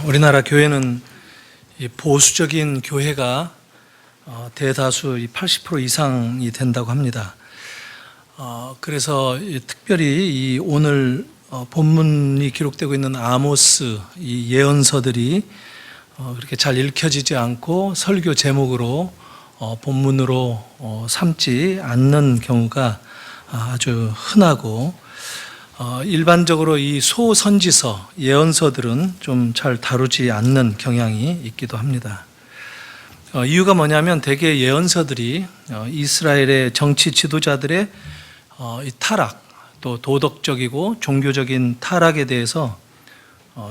우리나라 교회는 이 보수적인 교회가 대다수 80% 이상이 된다고 합니다. 그래서 특별히 이 오늘 본문이 기록되고 있는 아모스 이 예언서들이 그렇게 잘 읽혀지지 않고 설교 제목으로 본문으로 삼지 않는 경우가 아주 흔하고, 일반적으로 이 소선지서, 예언서들은 좀 잘 다루지 않는 경향이 있기도 합니다. 이유가 뭐냐면 대개 예언서들이 이스라엘의 정치 지도자들의 이 타락, 또 도덕적이고 종교적인 타락에 대해서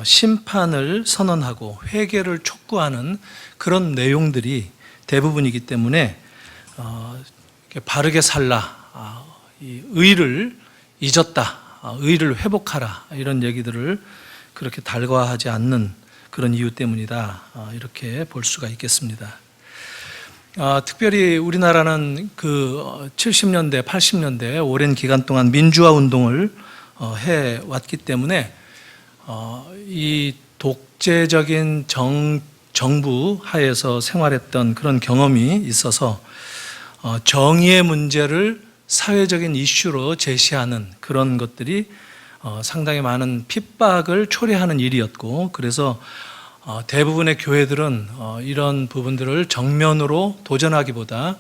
심판을 선언하고 회개를 촉구하는 그런 내용들이 대부분이기 때문에 바르게 살라, 이 의를 잊었다, 의를 회복하라, 이런 얘기들을 그렇게 달과하지 않는 그런 이유 때문이다, 이렇게 볼 수가 있겠습니다. 특별히 우리나라는 그 70년대, 80년대 오랜 기간 동안 민주화 운동을 해왔기 때문에 이 독재적인 정부 하에서 생활했던 그런 경험이 있어서 정의의 문제를 사회적인 이슈로 제시하는 그런 것들이 상당히 많은 핍박을 초래하는 일이었고, 그래서 대부분의 교회들은 이런 부분들을 정면으로 도전하기보다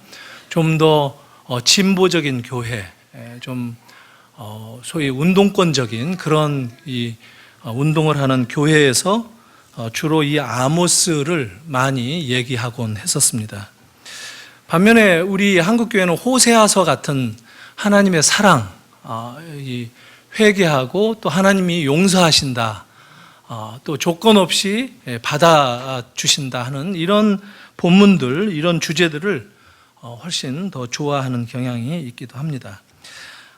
좀 더 진보적인 교회, 좀 소위 운동권적인 그런 이 운동을 하는 교회에서 주로 이 아모스를 많이 얘기하곤 했었습니다. 반면에 우리 한국교회는 호세아서 같은 하나님의 사랑, 이 회개하고 또 하나님이 용서하신다, 또 조건 없이 받아주신다 하는 이런 본문들, 이런 주제들을 훨씬 더 좋아하는 경향이 있기도 합니다.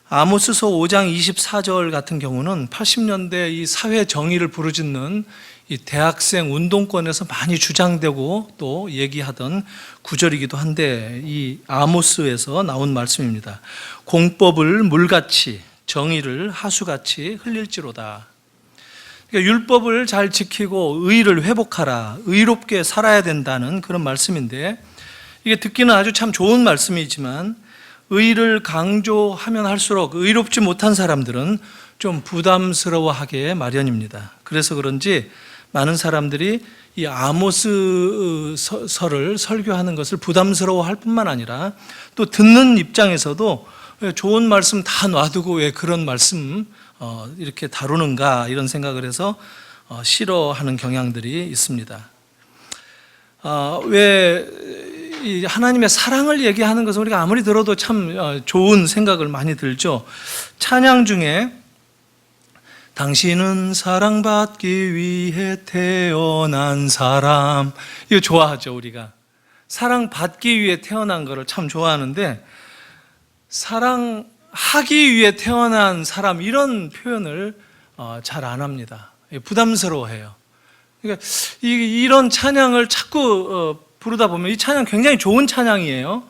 아모스서 5장 24절 같은 경우는 80년대 이 사회 정의를 부르짖는 이 대학생 운동권에서 많이 주장되고 또 얘기하던 구절이기도 한데, 이 아모스에서 나온 말씀입니다. 공법을 물같이 정의를 하수같이 흘릴지로다. 그러니까 율법을 잘 지키고 의를 회복하라, 의롭게 살아야 된다는 그런 말씀인데, 이게 듣기는 아주 참 좋은 말씀이지만 의를 강조하면 할수록 의롭지 못한 사람들은 좀 부담스러워하게 마련입니다. 그래서 그런지 많은 사람들이 이 아모스서를 설교하는 것을 부담스러워할 뿐만 아니라 또 듣는 입장에서도 좋은 말씀 다 놔두고 왜 그런 말씀 이렇게 다루는가, 이런 생각을 해서 싫어하는 경향들이 있습니다. 왜 이 하나님의 사랑을 얘기하는 것은 우리가 아무리 들어도 참 좋은 생각을 많이 들죠. 찬양 중에 당신은 사랑받기 위해 태어난 사람, 이거 좋아하죠. 우리가 사랑받기 위해 태어난 거를 참 좋아하는데, 사랑하기 위해 태어난 사람, 이런 표현을 잘 안 합니다. 부담스러워해요. 그러니까 이런 찬양을 자꾸 부르다 보면, 이 찬양 굉장히 좋은 찬양이에요.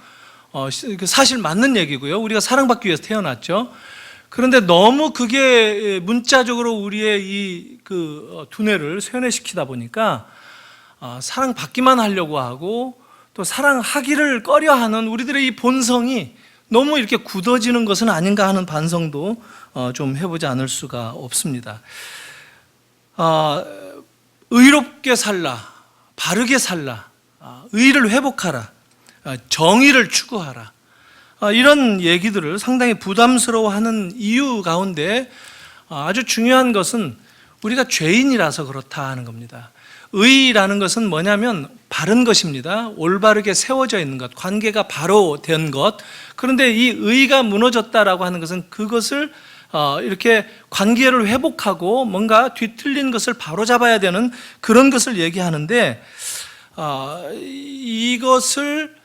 사실 맞는 얘기고요. 우리가 사랑받기 위해서 태어났죠. 그런데 너무 그게 문자적으로 우리의 이 두뇌를 세뇌시키다 보니까 사랑받기만 하려고 하고 또 사랑하기를 꺼려하는 우리들의 이 본성이 너무 이렇게 굳어지는 것은 아닌가 하는 반성도 좀 해보지 않을 수가 없습니다. 의롭게 살라, 바르게 살라, 의를 회복하라, 정의를 추구하라, 이런 얘기들을 상당히 부담스러워하는 이유 가운데 아주 중요한 것은 우리가 죄인이라서 그렇다 하는 겁니다. 의라는 것은 뭐냐면 바른 것입니다. 올바르게 세워져 있는 것, 관계가 바로 된 것. 그런데 이 의가 무너졌다라고 하는 것은 그것을 이렇게 관계를 회복하고 뭔가 뒤틀린 것을 바로잡아야 되는 그런 것을 얘기하는데, 이것을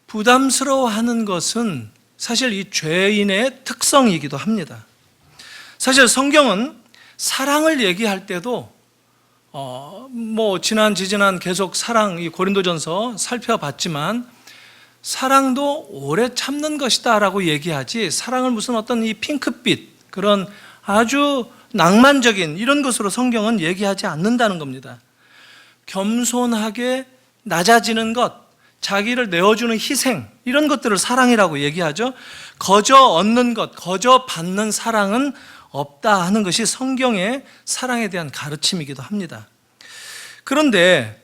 부담스러워하는 것은 사실 이 죄인의 특성이기도 합니다. 사실 성경은 사랑을 얘기할 때도 지난 계속 사랑, 이 고린도전서 살펴봤지만 사랑도 오래 참는 것이다 라고 얘기하지, 사랑을 무슨 어떤 이 핑크빛, 그런 아주 낭만적인 이런 것으로 성경은 얘기하지 않는다는 겁니다. 겸손하게 낮아지는 것, 자기를 내어주는 희생, 이런 것들을 사랑이라고 얘기하죠. 거저 얻는 것, 거저 받는 사랑은 없다 하는 것이 성경의 사랑에 대한 가르침이기도 합니다. 그런데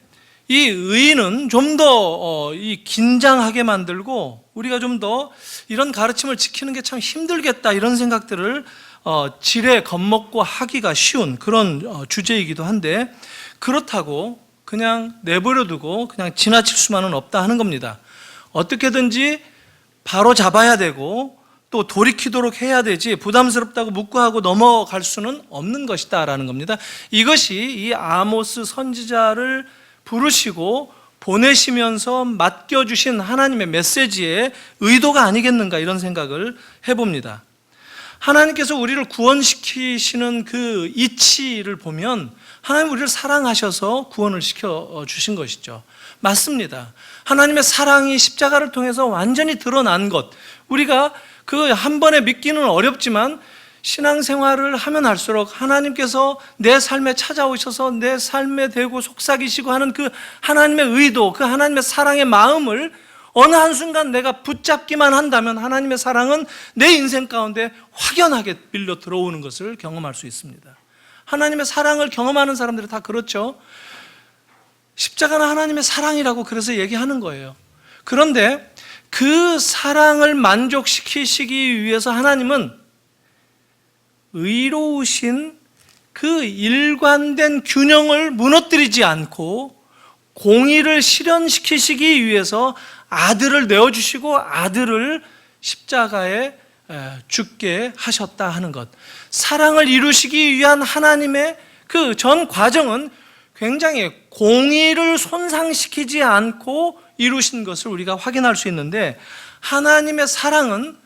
이 의의는 좀 더 긴장하게 만들고 우리가 좀 더 이런 가르침을 지키는 게 참 힘들겠다, 이런 생각들을 지레 겁먹고 하기가 쉬운 그런 주제이기도 한데, 그렇다고 그냥 내버려 두고 그냥 지나칠 수만은 없다 하는 겁니다. 어떻게든지 바로 잡아야 되고 또 돌이키도록 해야 되지, 부담스럽다고 묵과하고 넘어갈 수는 없는 것이다 라는 겁니다. 이것이 이 아모스 선지자를 부르시고 보내시면서 맡겨주신 하나님의 메시지의 의도가 아니겠는가, 이런 생각을 해봅니다. 하나님께서 우리를 구원시키시는 그 이치를 보면 하나님 우리를 사랑하셔서 구원을 시켜주신 것이죠. 맞습니다. 하나님의 사랑이 십자가를 통해서 완전히 드러난 것, 우리가 그 한 번에 믿기는 어렵지만 신앙생활을 하면 할수록 하나님께서 내 삶에 찾아오셔서 내 삶에 대고 속삭이시고 하는 그 하나님의 의도, 그 하나님의 사랑의 마음을 어느 한순간 내가 붙잡기만 한다면 하나님의 사랑은 내 인생 가운데 확연하게 밀려 들어오는 것을 경험할 수 있습니다. 하나님의 사랑을 경험하는 사람들이 다 그렇죠. 십자가는 하나님의 사랑이라고 그래서 얘기하는 거예요. 그런데 그 사랑을 만족시키시기 위해서 하나님은 의로우신 그 일관된 균형을 무너뜨리지 않고 공의를 실현시키시기 위해서 아들을 내어주시고 아들을 십자가에 죽게 하셨다 하는 것, 사랑을 이루시기 위한 하나님의 그 전 과정은 굉장히 공의를 손상시키지 않고 이루신 것을 우리가 확인할 수 있는데, 하나님의 사랑은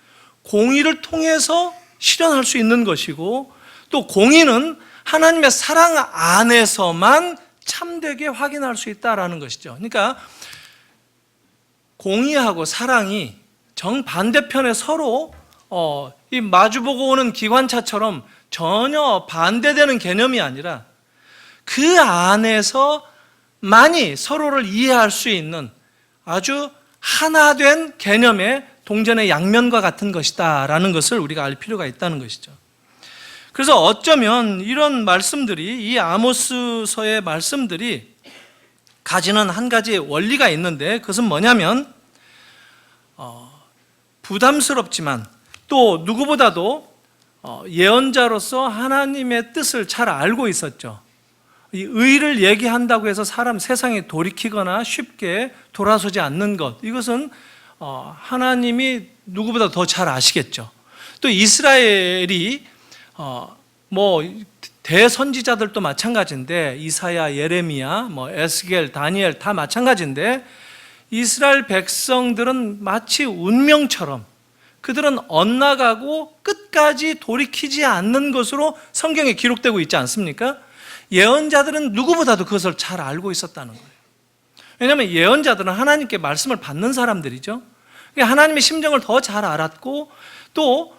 공의를 통해서 실현할 수 있는 것이고, 또 공의는 하나님의 사랑 안에서만 참되게 확인할 수 있다라는 것이죠. 그러니까 공의하고 사랑이 정반대편에 서로 이 마주보고 오는 기관차처럼 전혀 반대되는 개념이 아니라 그 안에서만이 서로를 이해할 수 있는 아주 하나된 개념의 동전의 양면과 같은 것이다라는 것을 우리가 알 필요가 있다는 것이죠. 그래서 어쩌면 이런 말씀들이, 이 아모스서의 말씀들이 가지는 한 가지 원리가 있는데, 그것은 뭐냐면 부담스럽지만 또 누구보다도 예언자로서 하나님의 뜻을 잘 알고 있었죠. 이 의를 얘기한다고 해서 세상에 돌이키거나 쉽게 돌아서지 않는 것, 이것은 하나님이 누구보다 더 잘 아시겠죠. 또 이스라엘이 대선지자들도 마찬가지인데, 이사야, 예레미야, 에스겔, 다니엘 다 마찬가지인데, 이스라엘 백성들은 마치 운명처럼 그들은 엇나가고 끝까지 돌이키지 않는 것으로 성경에 기록되고 있지 않습니까? 예언자들은 누구보다도 그것을 잘 알고 있었다는 거예요. 왜냐하면 예언자들은 하나님께 말씀을 받는 사람들이죠. 하나님의 심정을 더 잘 알았고, 또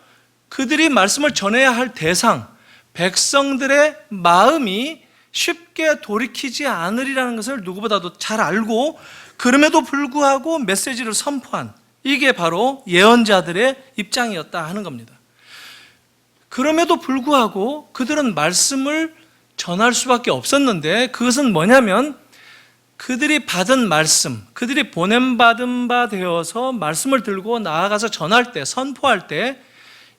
그들이 말씀을 전해야 할 대상, 백성들의 마음이 쉽게 돌이키지 않으리라는 것을 누구보다도 잘 알고, 그럼에도 불구하고 메시지를 선포한, 이게 바로 예언자들의 입장이었다 하는 겁니다. 그럼에도 불구하고 그들은 말씀을 전할 수밖에 없었는데, 그것은 뭐냐면 그들이 받은 말씀, 그들이 보냄받은 바 되어서 말씀을 들고 나아가서 전할 때, 선포할 때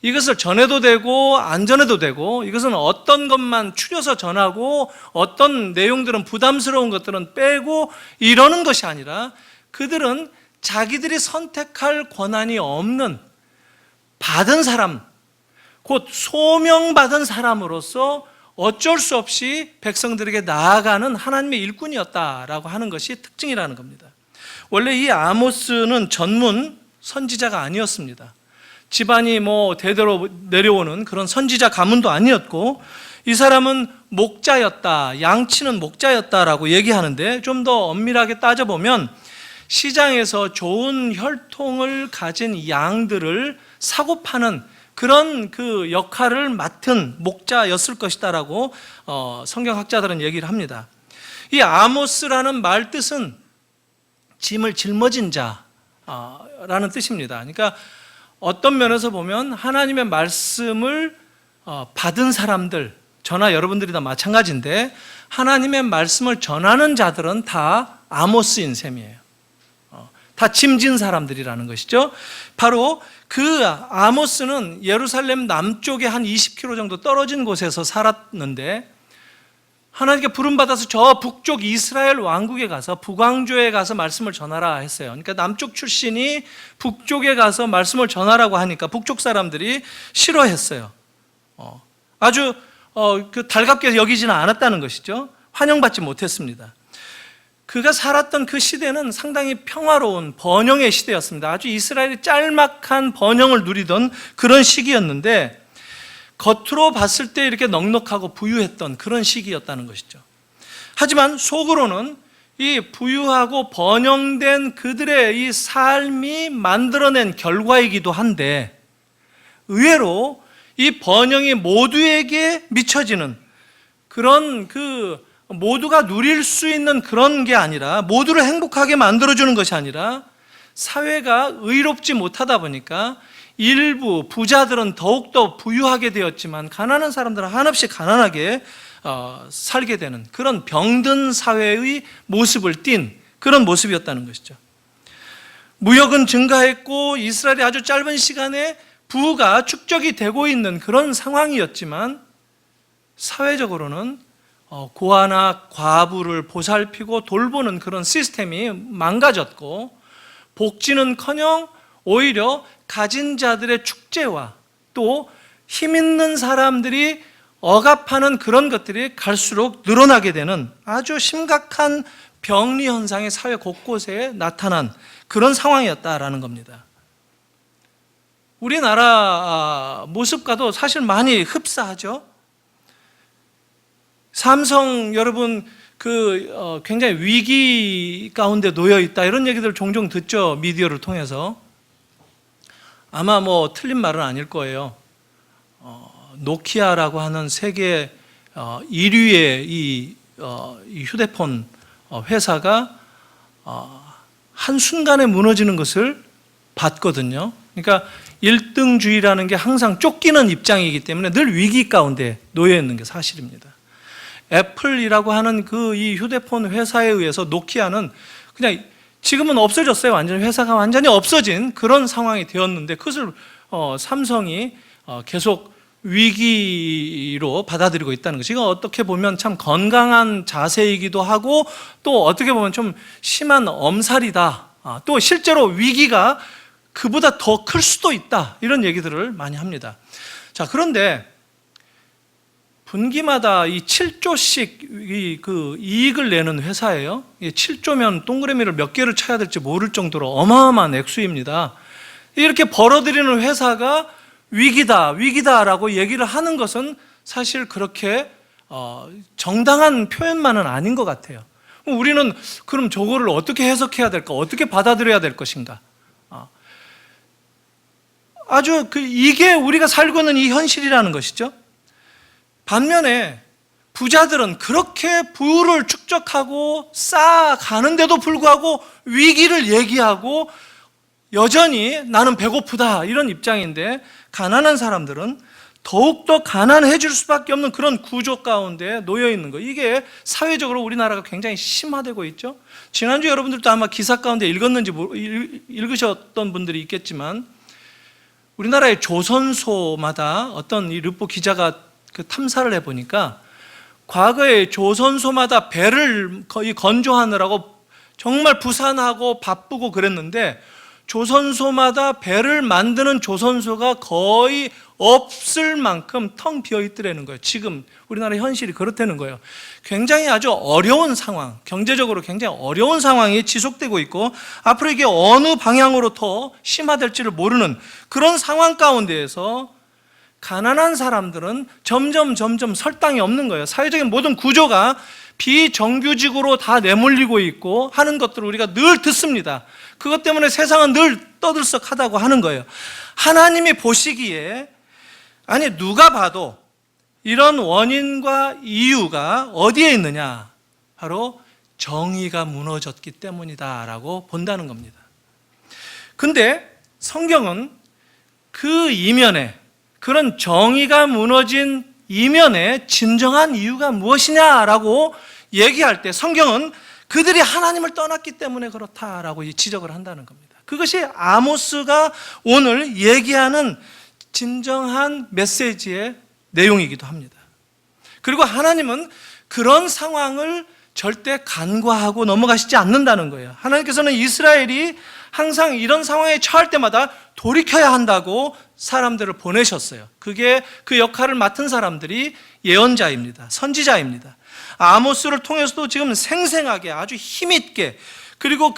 이것을 전해도 되고 안 전해도 되고, 이것은 어떤 것만 추려서 전하고 어떤 내용들은 부담스러운 것들은 빼고 이러는 것이 아니라, 그들은 자기들이 선택할 권한이 없는 받은 사람, 곧 소명받은 사람으로서 어쩔 수 없이 백성들에게 나아가는 하나님의 일꾼이었다라고 하는 것이 특징이라는 겁니다. 원래 이 아모스는 전문 선지자가 아니었습니다. 집안이 대대로 내려오는 그런 선지자 가문도 아니었고, 이 사람은 목자였다, 양치는 목자였다라고 얘기하는데, 좀 더 엄밀하게 따져보면 시장에서 좋은 혈통을 가진 양들을 사고 파는 그런 그 역할을 맡은 목자였을 것이다라고 성경학자들은 얘기를 합니다. 이 아모스라는 말 뜻은 짐을 짊어진 자라는 뜻입니다. 그러니까 어떤 면에서 보면 하나님의 말씀을 받은 사람들, 저나 여러분들이 다 마찬가지인데 하나님의 말씀을 전하는 자들은 다 아모스인 셈이에요. 다 짐진 사람들이라는 것이죠. 바로 그 아모스는 예루살렘 남쪽에 한 20km 정도 떨어진 곳에서 살았는데 하나님께 부름받아서 저 북쪽 이스라엘 왕국에 가서 북왕조에 가서 말씀을 전하라 했어요. 그러니까 남쪽 출신이 북쪽에 가서 말씀을 전하라고 하니까 북쪽 사람들이 싫어했어요. 아주 달갑게 여기지는 않았다는 것이죠. 환영받지 못했습니다. 그가 살았던 그 시대는 상당히 평화로운 번영의 시대였습니다. 아주 이스라엘이 짤막한 번영을 누리던 그런 시기였는데 겉으로 봤을 때 이렇게 넉넉하고 부유했던 그런 시기였다는 것이죠. 하지만 속으로는 이 부유하고 번영된 그들의 이 삶이 만들어낸 결과이기도 한데 의외로 이 번영이 모두에게 미쳐지는 그런 모두가 누릴 수 있는 그런 게 아니라 모두를 행복하게 만들어주는 것이 아니라 사회가 의롭지 못하다 보니까 일부 부자들은 더욱더 부유하게 되었지만 가난한 사람들은 한없이 가난하게 살게 되는 그런 병든 사회의 모습을 띤 그런 모습이었다는 것이죠. 무역은 증가했고 이스라엘이 아주 짧은 시간에 부가 축적이 되고 있는 그런 상황이었지만 사회적으로는 고아나 과부를 보살피고 돌보는 그런 시스템이 망가졌고 복지는커녕 오히려 가진 자들의 축제와 또 힘 있는 사람들이 억압하는 그런 것들이 갈수록 늘어나게 되는 아주 심각한 병리 현상이 사회 곳곳에 나타난 그런 상황이었다라는 겁니다. 우리나라 모습과도 사실 많이 흡사하죠. 삼성 여러분 굉장히 위기 가운데 놓여 있다 이런 얘기들 종종 듣죠. 미디어를 통해서. 아마 틀린 말은 아닐 거예요. 노키아라고 하는 세계 1위의 이 휴대폰 회사가 한순간에 무너지는 것을 봤거든요. 그러니까 1등주의라는 게 항상 쫓기는 입장이기 때문에 늘 위기 가운데 놓여 있는 게 사실입니다. 애플이라고 하는 이 휴대폰 회사에 의해서 노키아는 그냥 지금은 없어졌어요. 완전히 회사가 완전히 없어진 그런 상황이 되었는데 그것을 삼성이 계속 위기로 받아들이고 있다는 것이 어떻게 보면 참 건강한 자세이기도 하고 또 어떻게 보면 좀 심한 엄살이다. 또 실제로 위기가 그보다 더 클 수도 있다. 이런 얘기들을 많이 합니다. 자, 그런데 분기마다 이 7조씩 이익을 내는 회사예요. 7조면 동그라미를 몇 개를 쳐야 될지 모를 정도로 어마어마한 액수입니다. 이렇게 벌어들이는 회사가 위기다라고 얘기를 하는 것은 사실 그렇게 정당한 표현만은 아닌 것 같아요. 우리는 그럼 저거를 어떻게 해석해야 될까? 어떻게 받아들여야 될 것인가? 아주 이게 우리가 살고 있는 이 현실이라는 것이죠. 반면에 부자들은 그렇게 부를 축적하고 쌓아가는데도 불구하고 위기를 얘기하고 여전히 나는 배고프다 이런 입장인데 가난한 사람들은 더욱더 가난해질 수밖에 없는 그런 구조 가운데 놓여 있는 거. 이게 사회적으로 우리나라가 굉장히 심화되고 있죠. 지난주 여러분들도 아마 기사 가운데 읽으셨던 분들이 있겠지만 우리나라의 조선소마다 어떤 이 르포 기자가 탐사를 해보니까 과거에 조선소마다 배를 거의 건조하느라고 정말 부산하고 바쁘고 그랬는데 조선소마다 배를 만드는 조선소가 거의 없을 만큼 텅 비어 있더라는 거예요. 지금 우리나라 현실이 그렇다는 거예요. 굉장히 아주 어려운 상황, 경제적으로 굉장히 어려운 상황이 지속되고 있고 앞으로 이게 어느 방향으로 더 심화될지를 모르는 그런 상황 가운데에서 가난한 사람들은 점점 설당이 없는 거예요. 사회적인 모든 구조가 비정규직으로 다 내몰리고 있고 하는 것들을 우리가 늘 듣습니다. 그것 때문에 세상은 늘 떠들썩하다고 하는 거예요. 하나님이 보시기에 아니 누가 봐도 이런 원인과 이유가 어디에 있느냐? 바로 정의가 무너졌기 때문이다라고 본다는 겁니다. 근데 성경은 그 이면에, 그런 정의가 무너진 이면에 진정한 이유가 무엇이냐라고 얘기할 때 성경은 그들이 하나님을 떠났기 때문에 그렇다라고 지적을 한다는 겁니다. 그것이 아모스가 오늘 얘기하는 진정한 메시지의 내용이기도 합니다. 그리고 하나님은 그런 상황을 절대 간과하고 넘어가시지 않는다는 거예요. 하나님께서는 이스라엘이 항상 이런 상황에 처할 때마다 돌이켜야 한다고 사람들을 보내셨어요. 그게 그 역할을 맡은 사람들이 예언자입니다. 선지자입니다. 아모스를 통해서도 지금 생생하게 아주 힘있게, 그리고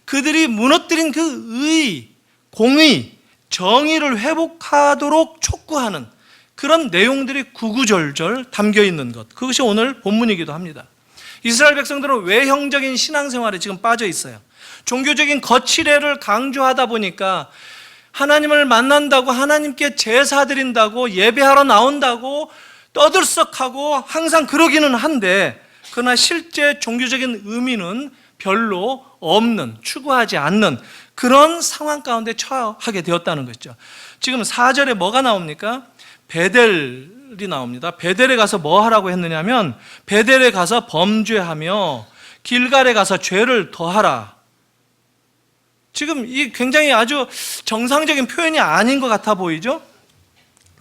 그들이 무너뜨린 그 의, 공의, 정의를 회복하도록 촉구하는 그런 내용들이 구구절절 담겨 있는 것, 그것이 오늘 본문이기도 합니다. 이스라엘 백성들은 외형적인 신앙생활에 지금 빠져 있어요. 종교적인 거칠애를 강조하다 보니까 하나님을 만난다고, 하나님께 제사 드린다고, 예배하러 나온다고 떠들썩하고 항상 그러기는 한데, 그러나 실제 종교적인 의미는 별로 없는, 추구하지 않는 그런 상황 가운데 처하게 되었다는 것이죠. 지금 4절에 뭐가 나옵니까? 베델이 나옵니다. 베델에 가서 뭐 하라고 했느냐면, 베델에 가서 범죄하며 길갈에 가서 죄를 더하라. 지금 이 굉장히 아주 정상적인 표현이 아닌 것 같아 보이죠?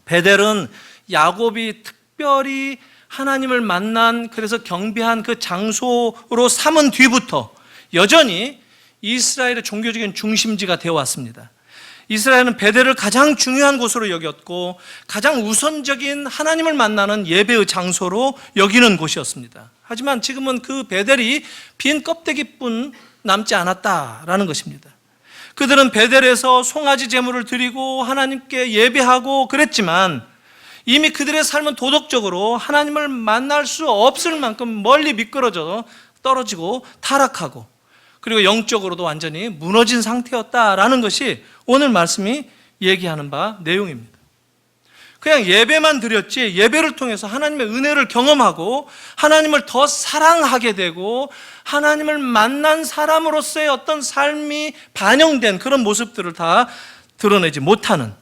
베델은 야곱이 특별히 하나님을 만난, 그래서 경배한 그 장소로 삼은 뒤부터 여전히 이스라엘의 종교적인 중심지가 되어 왔습니다. 이스라엘은 베델을 가장 중요한 곳으로 여겼고 가장 우선적인 하나님을 만나는 예배의 장소로 여기는 곳이었습니다. 하지만 지금은 그 베델이 빈 껍데기뿐 남지 않았다라는 것입니다. 그들은 베델에서 송아지 제물을 드리고 하나님께 예배하고 그랬지만 이미 그들의 삶은 도덕적으로 하나님을 만날 수 없을 만큼 멀리 미끄러져 떨어지고 타락하고, 그리고 영적으로도 완전히 무너진 상태였다라는 것이 오늘 말씀이 얘기하는 바 내용입니다. 그냥 예배만 드렸지, 예배를 통해서 하나님의 은혜를 경험하고 하나님을 더 사랑하게 되고 하나님을 만난 사람으로서의 어떤 삶이 반영된 그런 모습들을 다 드러내지 못하는,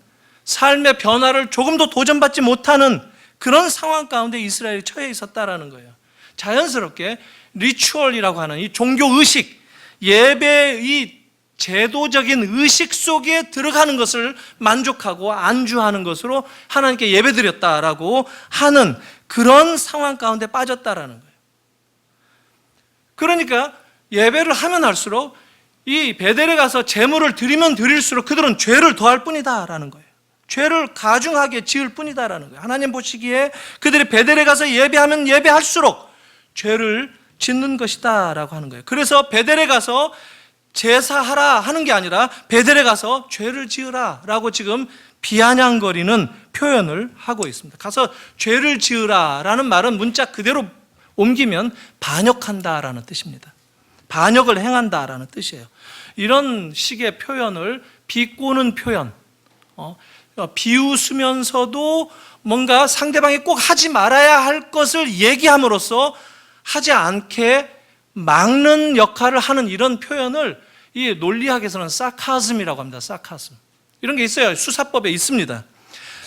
삶의 변화를 조금도 도전받지 못하는 그런 상황 가운데 이스라엘이 처해 있었다라는 거예요. 자연스럽게 리추얼이라고 하는 이 종교의식, 예배의 제도적인 의식 속에 들어가는 것을 만족하고 안주하는 것으로 하나님께 예배드렸다라고 하는 그런 상황 가운데 빠졌다라는 거예요. 그러니까 예배를 하면 할수록, 이 베델에 가서 제물을 드리면 드릴수록 그들은 죄를 더할 뿐이다라는 거예요. 죄를 가중하게 지을 뿐이다라는 거예요. 하나님 보시기에 그들이 베델에 가서 예배하면 예배할수록 죄를 짓는 것이다라고 하는 거예요. 그래서 베델에 가서 제사하라 하는 게 아니라 베델에 가서 죄를 지으라라고 지금 비아냥거리는 표현을 하고 있습니다. 가서 죄를 지으라라는 말은 문자 그대로 옮기면 반역한다라는 뜻입니다. 반역을 행한다라는 뜻이에요. 이런 식의 표현을 비꼬는 표현, 비웃으면서도 뭔가 상대방이 꼭 하지 말아야 할 것을 얘기함으로써 하지 않게 막는 역할을 하는 이런 표현을 이 논리학에서는 사카즘이라고 합니다. 사카즘. 이런 게 있어요. 수사법에 있습니다.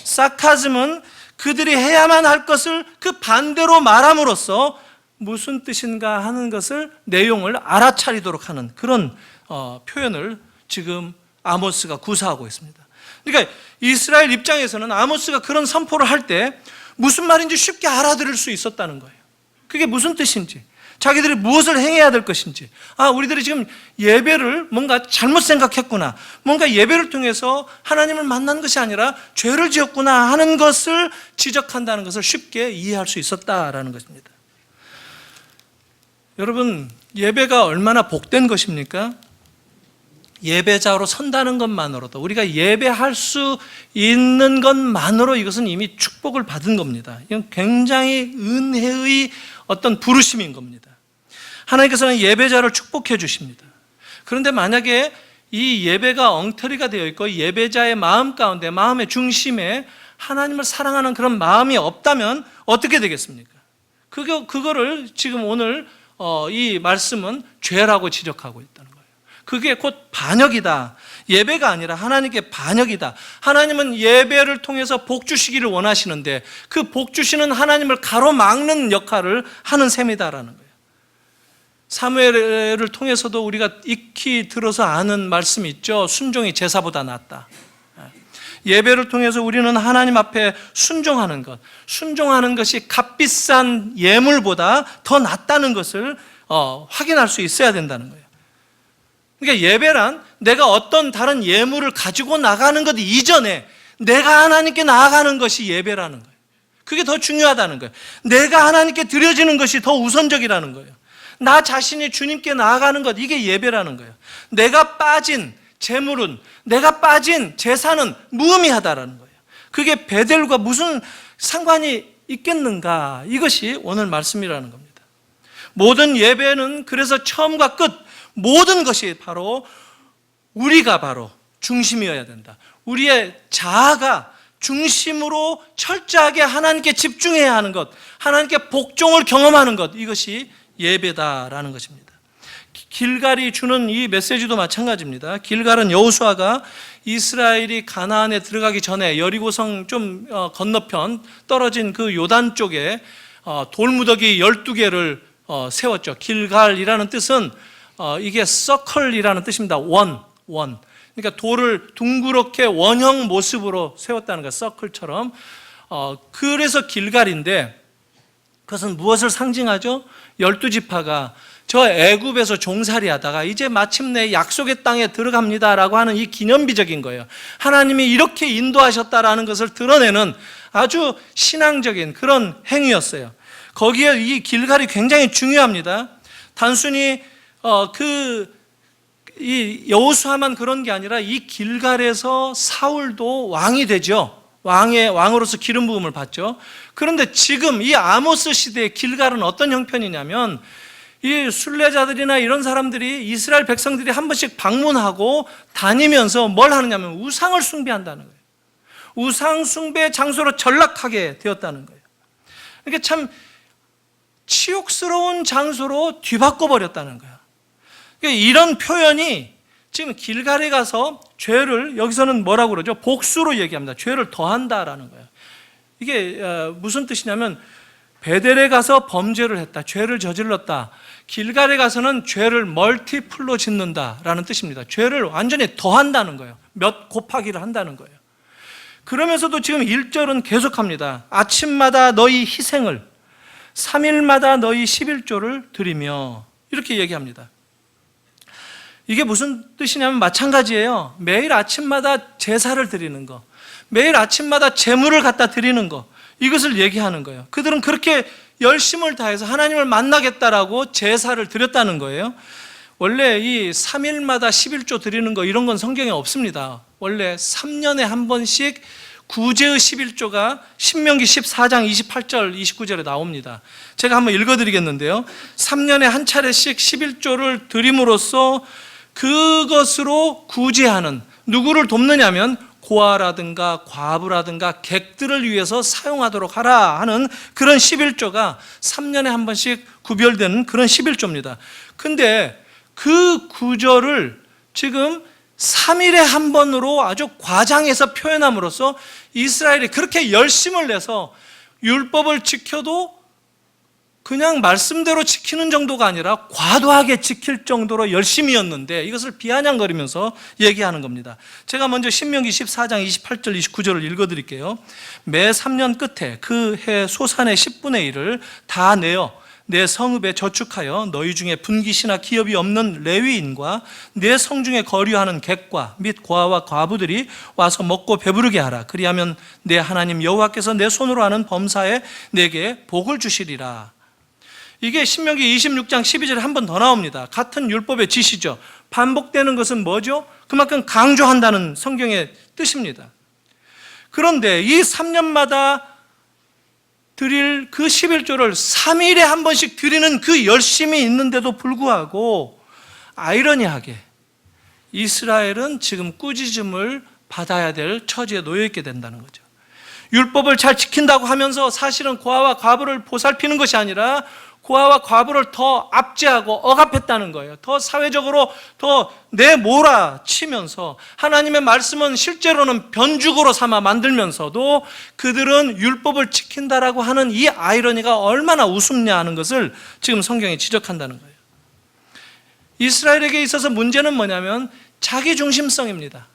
사카즘은 그들이 해야만 할 것을 그 반대로 말함으로써 무슨 뜻인가 하는 것을, 내용을 알아차리도록 하는 그런 표현을 지금 아모스가 구사하고 있습니다. 그러니까 이스라엘 입장에서는 아모스가 그런 선포를 할 때 무슨 말인지 쉽게 알아들을 수 있었다는 거예요. 그게 무슨 뜻인지, 자기들이 무엇을 행해야 될 것인지, 우리들이 지금 예배를 뭔가 잘못 생각했구나, 뭔가 예배를 통해서 하나님을 만난 것이 아니라 죄를 지었구나 하는 것을 지적한다는 것을 쉽게 이해할 수 있었다라는 것입니다. 여러분, 예배가 얼마나 복된 것입니까? 예배자로 선다는 것만으로도, 우리가 예배할 수 있는 것만으로 이것은 이미 축복을 받은 겁니다. 이건 굉장히 은혜의 어떤 부르심인 겁니다. 하나님께서는 예배자를 축복해 주십니다. 그런데 만약에 이 예배가 엉터리가 되어 있고 예배자의 마음 가운데, 마음의 중심에 하나님을 사랑하는 그런 마음이 없다면 어떻게 되겠습니까? 그거를 지금 오늘 이 말씀은 죄라고 지적하고 있다는 거예요. 그게 곧 반역이다. 예배가 아니라 하나님께 반역이다. 하나님은 예배를 통해서 복 주시기를 원하시는데 그 복 주시는 하나님을 가로막는 역할을 하는 셈이다라는 거예요. 사무엘을 통해서도 우리가 익히 들어서 아는 말씀이 있죠. 순종이 제사보다 낫다. 예배를 통해서 우리는 하나님 앞에 순종하는 것이 값비싼 예물보다 더 낫다는 것을 확인할 수 있어야 된다는 거예요. 그러니까 예배란 내가 어떤 다른 예물을 가지고 나가는 것 이전에 내가 하나님께 나아가는 것이 예배라는 거예요. 그게 더 중요하다는 거예요. 내가 하나님께 드려지는 것이 더 우선적이라는 거예요. 나 자신이 주님께 나아가는 것, 이게 예배라는 거예요. 내가 빠진 재물은, 내가 빠진 재산은 무의미하다라는 거예요. 그게 베델과 무슨 상관이 있겠는가? 이것이 오늘 말씀이라는 겁니다. 모든 예배는 그래서 처음과 끝 모든 것이 바로 우리가 바로 중심이어야 된다. 우리의 자아가 중심으로 철저하게 하나님께 집중해야 하는 것, 하나님께 복종을 경험하는 것, 이것이 예배다라는 것입니다. 길갈이 주는 이 메시지도 마찬가지입니다. 길갈은 여호수아가 이스라엘이 가나안에 들어가기 전에 여리고성 좀 건너편 떨어진 그 요단 쪽에 돌무더기 12개를 세웠죠. 길갈이라는 뜻은 이게 서클이라는 뜻입니다. 원. 그러니까 돌을 둥그렇게 원형 모습으로 세웠다는 거예요. 서클처럼. 그래서 길갈인데 그것은 무엇을 상징하죠? 12지파가 저 애굽에서 종살이 하다가 이제 마침내 약속의 땅에 들어갑니다라고 하는 이 기념비적인 거예요. 하나님이 이렇게 인도하셨다라는 것을 드러내는 아주 신앙적인 그런 행위였어요. 거기에 이 길갈이 굉장히 중요합니다. 단순히 이 여호수아만 그런 게 아니라 이 길갈에서 사울도 왕이 되죠. 왕으로서 기름 부음을 받죠. 그런데 지금 이 아모스 시대의 길갈은 어떤 형편이냐면 이 순례자들이나 이런 사람들이 이스라엘 백성들이 한 번씩 방문하고 다니면서 뭘 하느냐면 우상을 숭배한다는 거예요. 우상 숭배 장소로 전락하게 되었다는 거예요. 그러니까 참 치욕스러운 장소로 뒤바꿔 버렸다는 거예요. 그러니까 이런 표현이 지금 길갈에 가서 죄를 여기서는 뭐라고 그러죠? 복수로 얘기합니다. 죄를 더한다라는 거예요. 이게 무슨 뜻이냐면 베델에 가서 범죄를 했다, 죄를 저질렀다. 길갈에 가서는 죄를 멀티플로 짓는다라는 뜻입니다. 죄를 완전히 더한다는 거예요. 몇 곱하기를 한다는 거예요. 그러면서도 지금 1절은 계속합니다. 아침마다 너희 희생을 3일마다 너희 11조를 드리며 이렇게 얘기합니다. 이게 무슨 뜻이냐면 마찬가지예요. 매일 아침마다 제사를 드리는 거, 매일 아침마다 제물을 갖다 드리는 거, 이것을 얘기하는 거예요. 그들은 그렇게 열심을 다해서 하나님을 만나겠다라고 제사를 드렸다는 거예요. 원래 이 3일마다 11조 드리는 거 이런 건 성경에 없습니다. 원래 3년에 한 번씩 구제의 11조가 신명기 14장 28절 29절에 나옵니다. 제가 한번 읽어드리겠는데요. 3년에 한 차례씩 11조를 드림으로써 그것으로 구제하는, 누구를 돕느냐면 고아라든가 과부라든가 객들을 위해서 사용하도록 하라 하는 그런 11조가 3년에 한 번씩 구별되는 그런 11조입니다. 근데 그 구절을 지금 3일에 한 번으로 아주 과장해서 표현함으로써 이스라엘이 그렇게 열심을 내서 율법을 지켜도 그냥 말씀대로 지키는 정도가 아니라 과도하게 지킬 정도로 열심이었는데 이것을 비아냥거리면서 얘기하는 겁니다. 제가 먼저 신명기 14장 28절 29절을 읽어드릴게요. 매 3년 끝에 그 해 소산의 10분의 1을 다 내어 내 성읍에 저축하여 너희 중에 분깃이나 기업이 없는 레위인과 내 성중에 거류하는 객과 및 고아와 과부들이 와서 먹고 배부르게 하라. 그리하면 내 하나님 여호와께서 내 손으로 하는 범사에 내게 복을 주시리라. 이게 신명기 26장 12절에 한 번 더 나옵니다. 같은 율법의 지시죠. 반복되는 것은 뭐죠? 그만큼 강조한다는 성경의 뜻입니다. 그런데 이 3년마다 드릴 그 11조를 3일에 한 번씩 드리는 그 열심이 있는데도 불구하고 아이러니하게 이스라엘은 지금 꾸짖음을 받아야 될 처지에 놓여 있게 된다는 거죠. 율법을 잘 지킨다고 하면서 사실은 고아와 과부를 보살피는 것이 아니라 고아와 과부를 더 압제하고 억압했다는 거예요. 더 사회적으로 더 내몰아치면서 하나님의 말씀은 실제로는 변죽으로 삼아 만들면서도 그들은 율법을 지킨다라고 하는 이 아이러니가 얼마나 우습냐 하는 것을 지금 성경이 지적한다는 거예요. 이스라엘에게 있어서 문제는 뭐냐면 자기중심성입니다.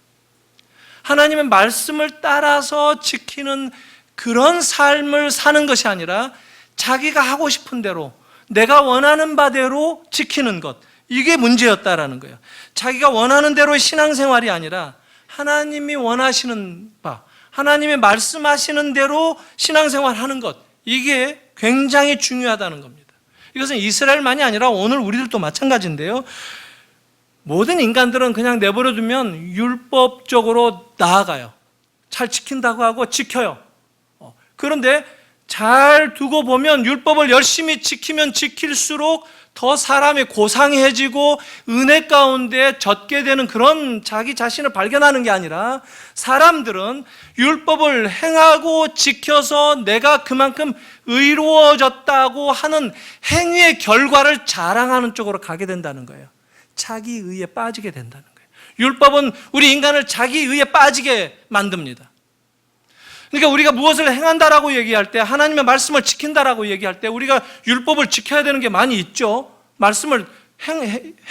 하나님의 말씀을 따라서 지키는 그런 삶을 사는 것이 아니라 자기가 하고 싶은 대로, 내가 원하는 바대로 지키는 것, 이게 문제였다라는 거예요. 자기가 원하는 대로의 신앙생활이 아니라 하나님이 원하시는 바, 하나님이 말씀하시는 대로 신앙생활하는 것, 이게 굉장히 중요하다는 겁니다. 이것은 이스라엘만이 아니라 오늘 우리들도 마찬가지인데요. 모든 인간들은 그냥 내버려두면 율법적으로 나아가요. 잘 지킨다고 하고 지켜요. 그런데 잘 두고 보면 율법을 열심히 지키면 지킬수록 더 사람이 고상해지고 은혜 가운데 젖게 되는 그런 자기 자신을 발견하는 게 아니라, 사람들은 율법을 행하고 지켜서 내가 그만큼 의로워졌다고 하는 행위의 결과를 자랑하는 쪽으로 가게 된다는 거예요. 자기 의에 빠지게 된다는 거예요. 율법은 우리 인간을 자기 의에 빠지게 만듭니다. 그러니까 우리가 무엇을 행한다라고 얘기할 때, 하나님의 말씀을 지킨다라고 얘기할 때 우리가 율법을 지켜야 되는 게 많이 있죠. 말씀을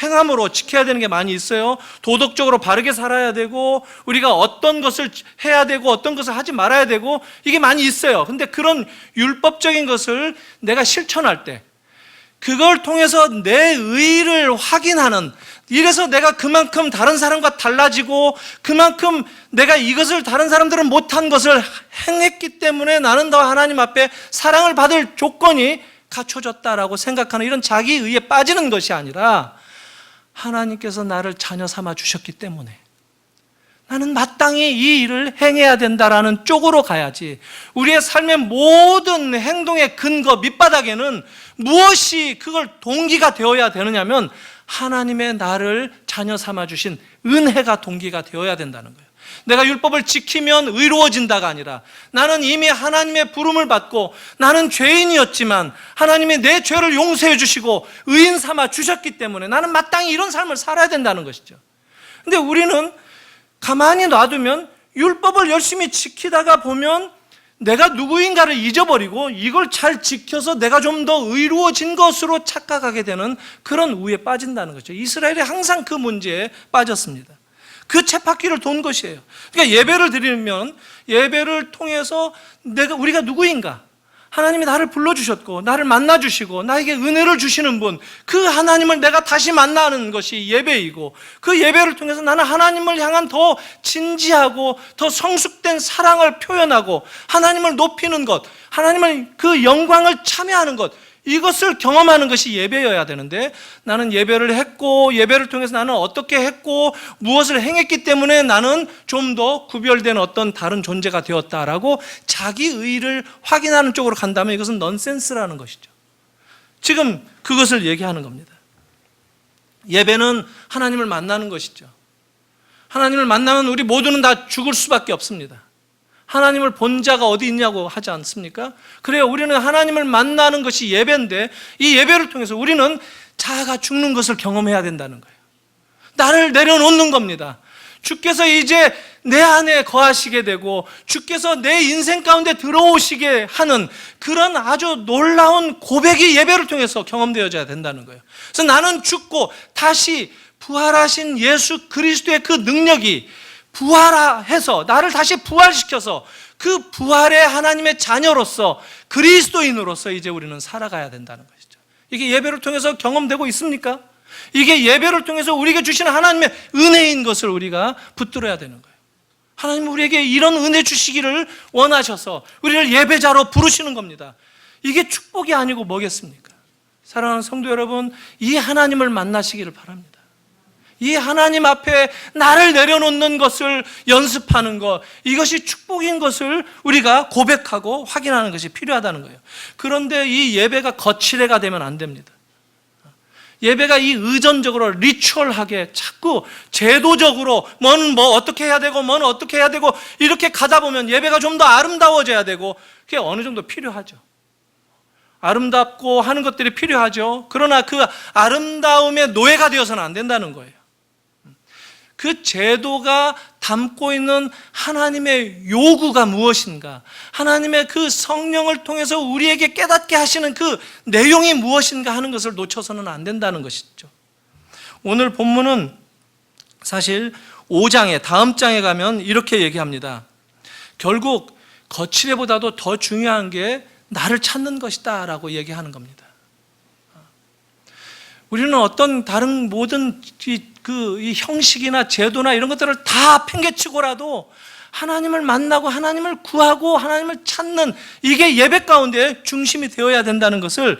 행함으로 지켜야 되는 게 많이 있어요. 도덕적으로 바르게 살아야 되고, 우리가 어떤 것을 해야 되고 어떤 것을 하지 말아야 되고, 이게 많이 있어요. 근데 그런 율법적인 것을 내가 실천할 때, 그걸 통해서 내 의의를 확인하는, 이래서 내가 그만큼 다른 사람과 달라지고 그만큼 내가 이것을 다른 사람들은 못한 것을 행했기 때문에 나는 더 하나님 앞에 사랑을 받을 조건이 갖춰졌다라고 생각하는 이런 자기 의에 빠지는 것이 아니라, 하나님께서 나를 자녀 삼아 주셨기 때문에 나는 마땅히 이 일을 행해야 된다라는 쪽으로 가야지, 우리의 삶의 모든 행동의 근거 밑바닥에는 무엇이 그걸 동기가 되어야 되느냐면 하나님의 나를 자녀 삼아 주신 은혜가 동기가 되어야 된다는 거예요. 내가 율법을 지키면 의로워진다가 아니라, 나는 이미 하나님의 부름을 받고 나는 죄인이었지만 하나님이 내 죄를 용서해 주시고 의인 삼아 주셨기 때문에 나는 마땅히 이런 삶을 살아야 된다는 것이죠. 근데 우리는 가만히 놔두면 율법을 열심히 지키다가 보면 내가 누구인가를 잊어버리고 이걸 잘 지켜서 내가 좀 더 의로워진 것으로 착각하게 되는 그런 우에 빠진다는 거죠. 이스라엘이 항상 그 문제에 빠졌습니다. 그 쳇바퀴를 돈 것이에요. 그러니까 예배를 드리면 예배를 통해서 우리가 누구인가, 하나님이 나를 불러주셨고 나를 만나주시고 나에게 은혜를 주시는 분, 그 하나님을 내가 다시 만나는 것이 예배이고, 그 예배를 통해서 나는 하나님을 향한 더 진지하고 더 성숙된 사랑을 표현하고 하나님을 높이는 것, 하나님을 그 영광을 참여하는 것, 이것을 경험하는 것이 예배여야 되는데, 나는 예배를 했고 예배를 통해서 나는 어떻게 했고 무엇을 행했기 때문에 나는 좀 더 구별된 어떤 다른 존재가 되었다라고 자기 의의를 확인하는 쪽으로 간다면 이것은 넌센스라는 것이죠. 지금 그것을 얘기하는 겁니다. 예배는 하나님을 만나는 것이죠. 하나님을 만나면 우리 모두는 다 죽을 수밖에 없습니다. 하나님을 본 자가 어디 있냐고 하지 않습니까? 그래요. 우리는 하나님을 만나는 것이 예배인데, 이 예배를 통해서 우리는 자아가 죽는 것을 경험해야 된다는 거예요. 나를 내려놓는 겁니다. 주께서 이제 내 안에 거하시게 되고 주께서 내 인생 가운데 들어오시게 하는 그런 아주 놀라운 고백이 예배를 통해서 경험되어져야 된다는 거예요. 그래서 나는 죽고 다시 부활하신 예수 그리스도의 그 능력이 부활해서 나를 다시 부활시켜서 그 부활의 하나님의 자녀로서 그리스도인으로서 이제 우리는 살아가야 된다는 것이죠. 이게 예배를 통해서 경험되고 있습니까? 이게 예배를 통해서 우리에게 주시는 하나님의 은혜인 것을 우리가 붙들어야 되는 거예요. 하나님 우리에게 이런 은혜 주시기를 원하셔서 우리를 예배자로 부르시는 겁니다. 이게 축복이 아니고 뭐겠습니까? 사랑하는 성도 여러분, 이 하나님을 만나시기를 바랍니다. 이 하나님 앞에 나를 내려놓는 것을 연습하는 것, 이것이 축복인 것을 우리가 고백하고 확인하는 것이 필요하다는 거예요. 그런데 이 예배가 거칠애가 되면 안 됩니다. 예배가 이 의존적으로 리추얼하게 자꾸 제도적으로 뭔 어떻게 해야 되고 뭔 어떻게 해야 되고 이렇게 가다 보면 예배가 좀 더 아름다워져야 되고 그게 어느 정도 필요하죠. 아름답고 하는 것들이 필요하죠. 그러나 그 아름다움의 노예가 되어서는 안 된다는 거예요. 그 제도가 담고 있는 하나님의 요구가 무엇인가, 하나님의 그 성령을 통해서 우리에게 깨닫게 하시는 그 내용이 무엇인가 하는 것을 놓쳐서는 안 된다는 것이죠. 오늘 본문은 사실 5장에, 다음 장에 가면 이렇게 얘기합니다. 결국 거칠애보다도 더 중요한 게 나를 찾는 것이다 라고 얘기하는 겁니다. 우리는 어떤 다른 모든 이 형식이나 제도나 이런 것들을 다 팽개치고라도 하나님을 만나고 하나님을 구하고 하나님을 찾는, 이게 예배 가운데 중심이 되어야 된다는 것을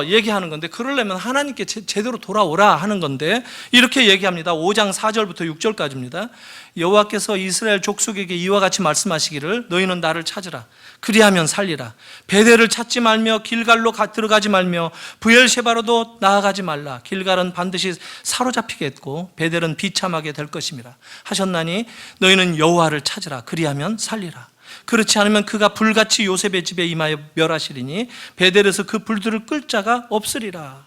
얘기하는 건데, 그러려면 하나님께 제대로 돌아오라 하는 건데, 이렇게 얘기합니다. 5장 4절부터 6절까지입니다. 여호와께서 이스라엘 족속에게 이와 같이 말씀하시기를 너희는 나를 찾으라. 그리하면 살리라. 베델을 찾지 말며 길갈로 들어가지 말며 브엘셰바로도 나아가지 말라. 길갈은 반드시 사로잡히겠고 베델은 비참하게 될 것임이라 하셨나니 너희는 여호와를 찾으라. 그리하면 살리라. 그렇지 않으면 그가 불같이 요셉의 집에 임하여 멸하시리니 베델에서 그 불들을 끌 자가 없으리라.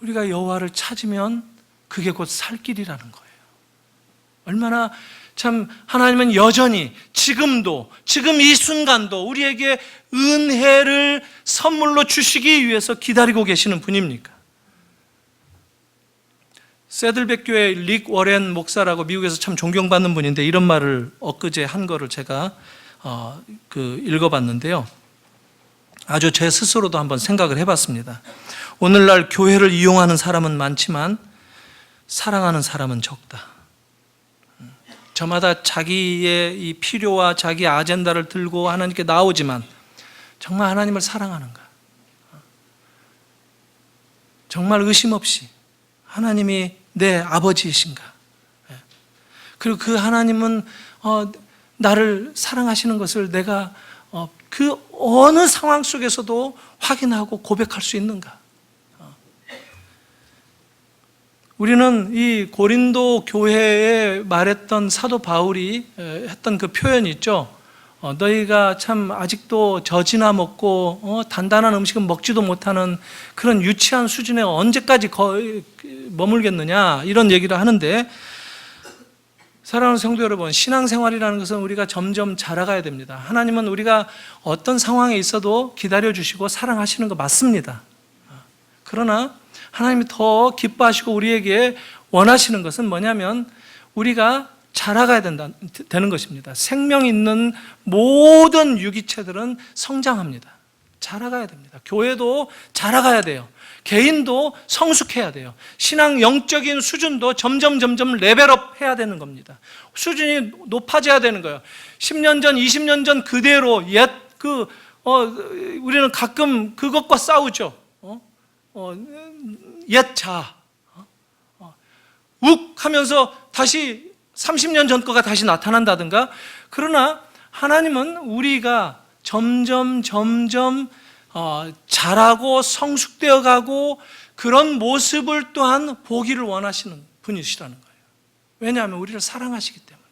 우리가 여호와를 찾으면 그게 곧 살 길이라는 거예요. 얼마나 참 하나님은 여전히 지금도, 지금 이 순간도 우리에게 은혜를 선물로 주시기 위해서 기다리고 계시는 분입니까? 세들백 교회 릭 워렌 목사라고 미국에서 참 존경받는 분인데, 이런 말을 엊그제 한 거를 제가 읽어봤는데요. 아주 제 스스로도 한번 생각을 해봤습니다. 오늘날 교회를 이용하는 사람은 많지만 사랑하는 사람은 적다. 저마다 자기의 이 필요와 자기 아젠다를 들고 하나님께 나오지만 정말 하나님을 사랑하는가? 정말 의심 없이 하나님이 내 아버지이신가? 그리고 그 하나님은 나를 사랑하시는 것을 내가 그 어느 상황 속에서도 확인하고 고백할 수 있는가? 우리는 이 고린도 교회에 말했던 사도 바울이 했던 그 표현이 있죠. 너희가 참 아직도 젖이나 먹고 단단한 음식은 먹지도 못하는 그런 유치한 수준에 언제까지 머물겠느냐, 이런 얘기를 하는데, 사랑하는 성도 여러분, 신앙생활이라는 것은 우리가 점점 자라가야 됩니다. 하나님은 우리가 어떤 상황에 있어도 기다려주시고 사랑하시는 거 맞습니다. 그러나 하나님이 더 기뻐하시고 우리에게 원하시는 것은 뭐냐면 우리가 자라가야 되는 것입니다. 생명 있는 모든 유기체들은 성장합니다. 자라가야 됩니다. 교회도 자라가야 돼요. 개인도 성숙해야 돼요. 신앙 영적인 수준도 점점 레벨업 해야 되는 겁니다. 수준이 높아져야 되는 거예요. 10년 전, 20년 전 그대로 우리는 가끔 그것과 싸우죠. 옛자 욱 하면서 다시 30년 전 거가 다시 나타난다든가. 그러나 하나님은 우리가 점점 자라고 성숙되어 가고 그런 모습을 또한 보기를 원하시는 분이시라는 거예요. 왜냐하면 우리를 사랑하시기 때문에.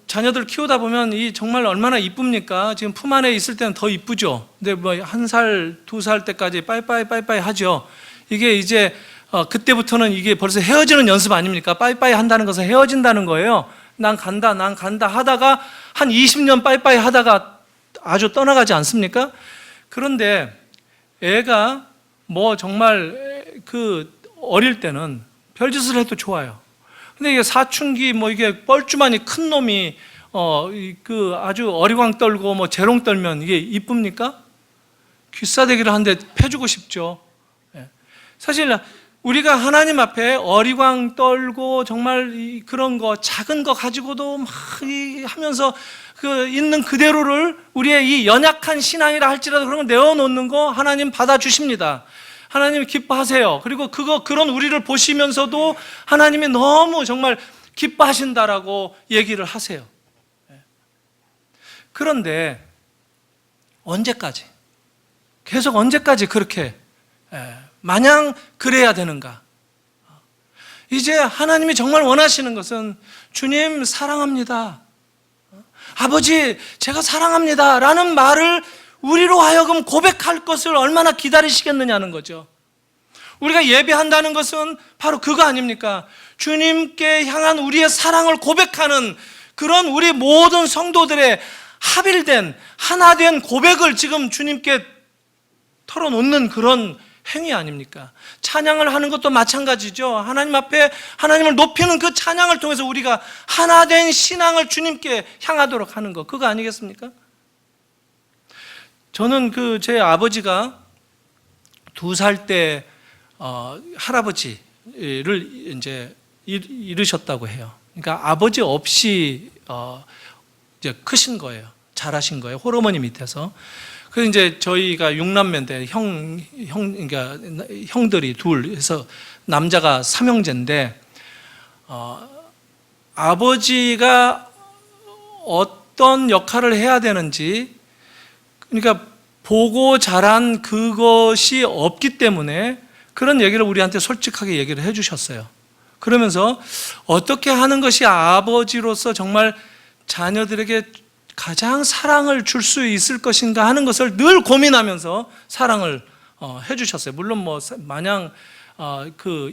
자녀들 키우다 보면 정말 얼마나 이쁩니까? 지금 품 안에 있을 때는 더 이쁘죠. 근데 뭐 1살, 2살 때까지 빠이빠이 하죠. 이게 이제 그때부터는 이게 벌써 헤어지는 연습 아닙니까? 빠이빠이 한다는 것은 헤어진다는 거예요. 난 간다 하다가 한 20년 빠이빠이 하다가 아주 떠나가지 않습니까? 그런데 애가 뭐 정말 어릴 때는 별짓을 해도 좋아요. 근데 이게 사춘기 이게 뻘쭘하니 큰 놈이 아주 어리광 떨고 뭐 재롱 떨면 이게 이쁩니까? 귀싸대기를 한 대 패주고 싶죠. 사실 우리가 하나님 앞에 어리광 떨고 정말 그런 거 작은 거 가지고도 막 하면서 있는 그대로를 우리의 이 연약한 신앙이라 할지라도 그런 걸 내어놓는 거 하나님 받아주십니다. 하나님이 기뻐하세요. 그리고 그런 우리를 보시면서도 하나님이 너무 정말 기뻐하신다라고 얘기를 하세요. 그런데 언제까지? 계속 언제까지 그렇게 마냥 그래야 되는가? 이제 하나님이 정말 원하시는 것은 주님 사랑합니다. 아버지, 제가 사랑합니다 라는 말을 우리로 하여금 고백할 것을 얼마나 기다리시겠느냐는 거죠. 우리가 예배한다는 것은 바로 그거 아닙니까? 주님께 향한 우리의 사랑을 고백하는 그런 우리 모든 성도들의 합일된 하나 된 고백을 지금 주님께 털어놓는 그런 행위 아닙니까? 찬양을 하는 것도 마찬가지죠. 하나님 앞에 하나님을 높이는 그 찬양을 통해서 우리가 하나 된 신앙을 주님께 향하도록 하는 것, 그거 아니겠습니까? 저는 제 아버지가 2살 때 할아버지를 이제 잃으셨다고 해요. 그러니까 아버지 없이 이제 크신 거예요. 자라신 거예요. 홀어머니 밑에서. 그래서 이제 저희가 6남매인데 그러니까 형들이 둘 해서 남자가 3형제인데 아버지가 어떤 역할을 해야 되는지, 그러니까 보고 자란 그것이 없기 때문에 그런 얘기를 우리한테 솔직하게 얘기를 해 주셨어요. 그러면서 어떻게 하는 것이 아버지로서 정말 자녀들에게 가장 사랑을 줄 수 있을 것인가 하는 것을 늘 고민하면서 사랑을 해 주셨어요. 물론 뭐 마냥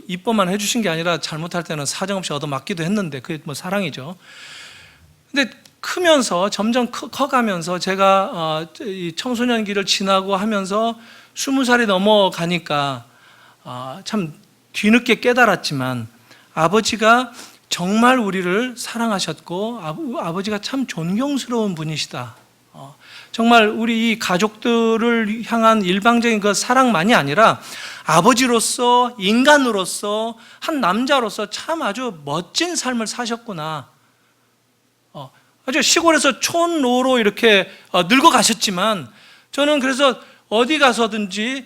이뻐만 해 주신 게 아니라 잘못할 때는 사정없이 얻어맞기도 했는데 그게 뭐 사랑이죠. 근데 크면서 점점 커가면서 제가 이 청소년기를 지나고 하면서 20살이 넘어가니까 참 뒤늦게 깨달았지만 아버지가 정말 우리를 사랑하셨고 아버지가 참 존경스러운 분이시다. 정말 우리 이 가족들을 향한 일방적인 그 사랑만이 아니라 아버지로서, 인간으로서, 한 남자로서 참 아주 멋진 삶을 사셨구나. 아주 시골에서 촌노로 이렇게 늙어가셨지만 저는 그래서 어디 가서든지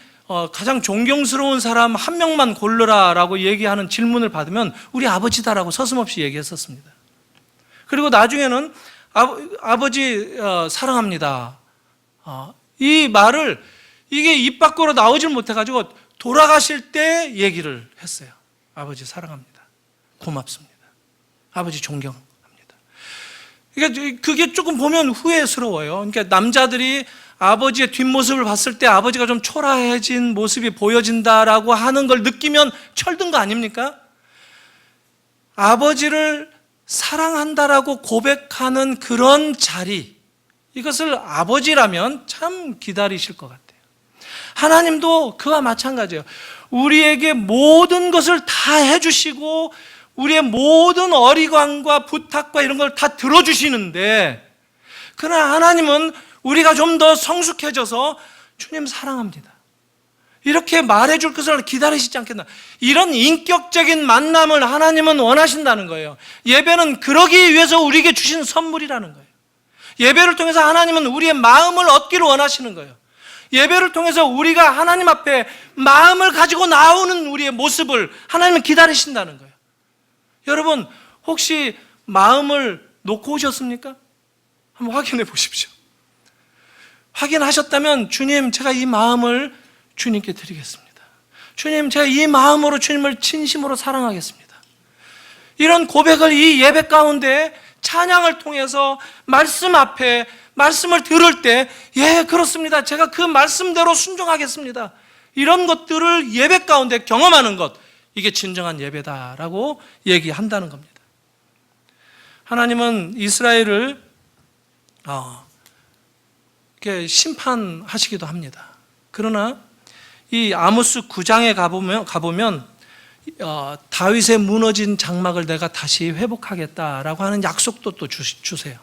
가장 존경스러운 사람 한 명만 고르라라고 얘기하는 질문을 받으면 우리 아버지다라고 서슴없이 얘기했었습니다. 그리고 나중에는 아버지 사랑합니다. 이 말을 이게 입 밖으로 나오질 못해가지고 돌아가실 때 얘기를 했어요. 아버지 사랑합니다. 고맙습니다. 아버지 존경합니다. 그러니까 그게 조금 보면 후회스러워요. 그러니까 남자들이 아버지의 뒷모습을 봤을 때 아버지가 좀 초라해진 모습이 보여진다라고 하는 걸 느끼면 철든 거 아닙니까? 아버지를 사랑한다라고 고백하는 그런 자리, 이것을 아버지라면 참 기다리실 것 같아요. 하나님도 그와 마찬가지예요. 우리에게 모든 것을 다 해주시고 우리의 모든 어리광과 부탁과 이런 걸 다 들어주시는데, 그러나 하나님은 우리가 좀 더 성숙해져서 주님 사랑합니다, 이렇게 말해줄 것을 기다리시지 않겠나. 이런 인격적인 만남을 하나님은 원하신다는 거예요. 예배는 그러기 위해서 우리에게 주신 선물이라는 거예요. 예배를 통해서 하나님은 우리의 마음을 얻기를 원하시는 거예요. 예배를 통해서 우리가 하나님 앞에 마음을 가지고 나오는 우리의 모습을 하나님은 기다리신다는 거예요. 여러분, 혹시 마음을 놓고 오셨습니까? 한번 확인해 보십시오. 확인하셨다면 주님, 제가 이 마음을 주님께 드리겠습니다. 주님, 제가 이 마음으로 주님을 진심으로 사랑하겠습니다. 이런 고백을 이 예배 가운데 찬양을 통해서 말씀 앞에 말씀을 들을 때, 예, 그렇습니다, 제가 그 말씀대로 순종하겠습니다, 이런 것들을 예배 가운데 경험하는 것, 이게 진정한 예배다라고 얘기한다는 겁니다. 하나님은 이스라엘을 이렇게 심판하시기도 합니다. 그러나 이 아모스 9장에 가보면 다윗의 무너진 장막을 내가 다시 회복하겠다라고 하는 약속도 또 주세요.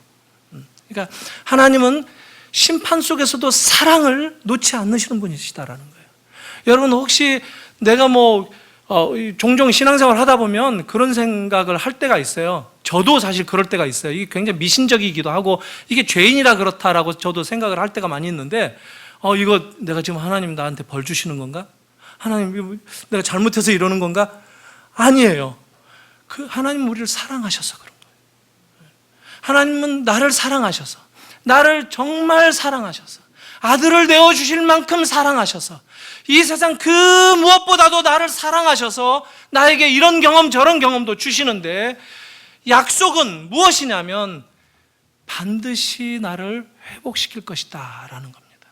그러니까 하나님은 심판 속에서도 사랑을 놓지 않으시는 분이시다라는 거예요. 여러분, 혹시 내가 종종 신앙생활 하다 보면 그런 생각을 할 때가 있어요. 저도 사실 그럴 때가 있어요. 이게 굉장히 미신적이기도 하고 이게 죄인이라 그렇다라고 저도 생각을 할 때가 많이 있는데, 이거 내가 지금 하나님 나한테 벌 주시는 건가? 하나님, 내가 잘못해서 이러는 건가? 아니에요. 하나님은 우리를 사랑하셔서 그런 거예요. 하나님은 나를 사랑하셔서, 나를 정말 사랑하셔서, 아들을 내어주실 만큼 사랑하셔서, 이 세상 그 무엇보다도 나를 사랑하셔서 나에게 이런 경험 저런 경험도 주시는데, 약속은 무엇이냐면 반드시 나를 회복시킬 것이다 라는 겁니다.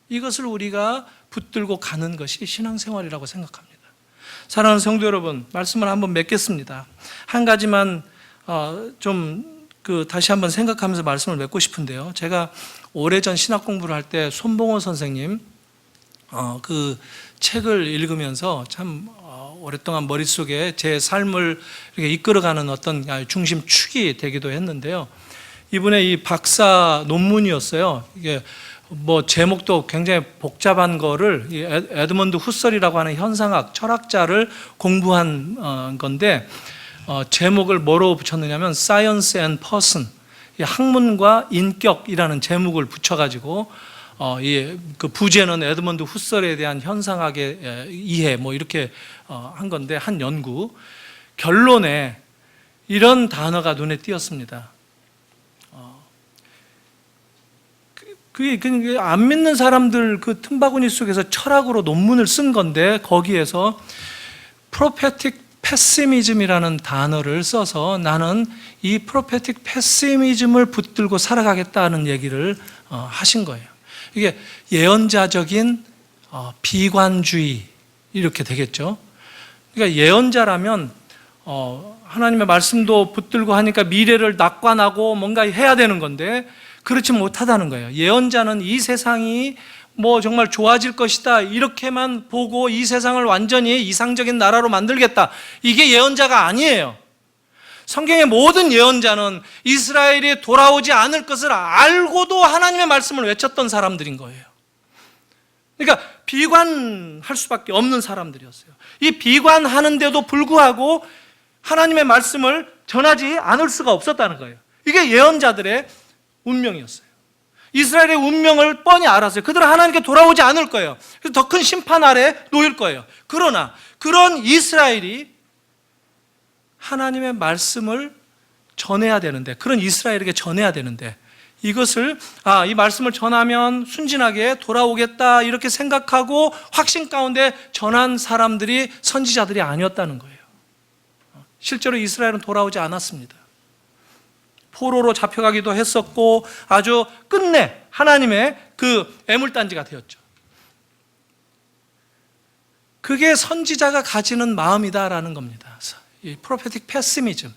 이것을 우리가 붙들고 가는 것이 신앙생활이라고 생각합니다. 사랑하는 성도 여러분, 말씀을 한번 맺겠습니다. 한 가지만 다시 한번 생각하면서 말씀을 맺고 싶은데요. 제가 오래전 신학 공부를 할 때 손봉호 선생님 그 책을 읽으면서 참 오랫동안 머릿속에 제 삶을 이렇게 이끌어가는 어떤 중심 축이 되기도 했는데요. 이분의 이 박사 논문이었어요. 이게 뭐 제목도 굉장히 복잡한 거를 에드먼드 후설이라고 하는 현상학 철학자를 공부한 건데 제목을 뭐로 붙였느냐면 Science and Person, 학문과 인격이라는 제목을 붙여가지고 그 부제는 에드먼드 후설에 대한 현상학의 이해 뭐 이렇게 한 건데, 한 연구 결론에 이런 단어가 눈에 띄었습니다. 그게 안 믿는 사람들 그 틈바구니 속에서 철학으로 논문을 쓴 건데, 거기에서 프로페틱 패시미즘이라는 단어를 써서 나는 이 프로페틱 패시미즘을 붙들고 살아가겠다는 얘기를 하신 거예요. 이게 예언자적인 비관주의 이렇게 되겠죠. 그러니까 예언자라면 하나님의 말씀도 붙들고 하니까 미래를 낙관하고 뭔가 해야 되는 건데 그렇지 못하다는 거예요. 예언자는 이 세상이 뭐 정말 좋아질 것이다 이렇게만 보고 이 세상을 완전히 이상적인 나라로 만들겠다, 이게 예언자가 아니에요. 성경의 모든 예언자는 이스라엘이 돌아오지 않을 것을 알고도 하나님의 말씀을 외쳤던 사람들인 거예요. 그러니까 비관할 수밖에 없는 사람들이었어요. 이 비관하는데도 불구하고 하나님의 말씀을 전하지 않을 수가 없었다는 거예요. 이게 예언자들의 운명이었어요. 이스라엘의 운명을 뻔히 알았어요. 그들은 하나님께 돌아오지 않을 거예요. 그래서 더 큰 심판 아래 놓일 거예요. 그러나 그런 이스라엘이 하나님의 말씀을 전해야 되는데, 그런 이스라엘에게 전해야 되는데, 이것을 이 말씀을 전하면 순진하게 돌아오겠다 이렇게 생각하고 확신 가운데 전한 사람들이 선지자들이 아니었다는 거예요. 실제로 이스라엘은 돌아오지 않았습니다. 포로로 잡혀가기도 했었고 아주 끝내 하나님의 그 애물단지가 되었죠. 그게 선지자가 가지는 마음이다라는 겁니다. 이 프로페틱 패시미즘,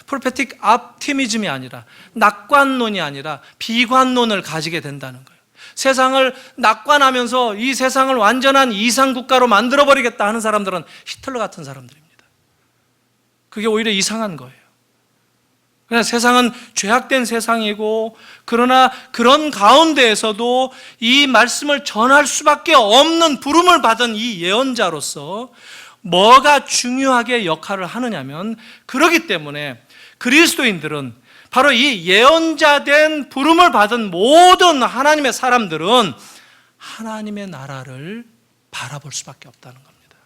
프로페틱 옵티미즘이 아니라, 낙관론이 아니라 비관론을 가지게 된다는 거예요. 세상을 낙관하면서 이 세상을 완전한 이상국가로 만들어버리겠다 하는 사람들은 히틀러 같은 사람들입니다. 그게 오히려 이상한 거예요. 그러나 세상은 죄악된 세상이고, 그러나 그런 가운데에서도 이 말씀을 전할 수밖에 없는 부름을 받은 이 예언자로서 뭐가 중요하게 역할을 하느냐면, 그렇기 때문에 그리스도인들은 바로 이 예언자된 부름을 받은 모든 하나님의 사람들은 하나님의 나라를 바라볼 수밖에 없다는 겁니다.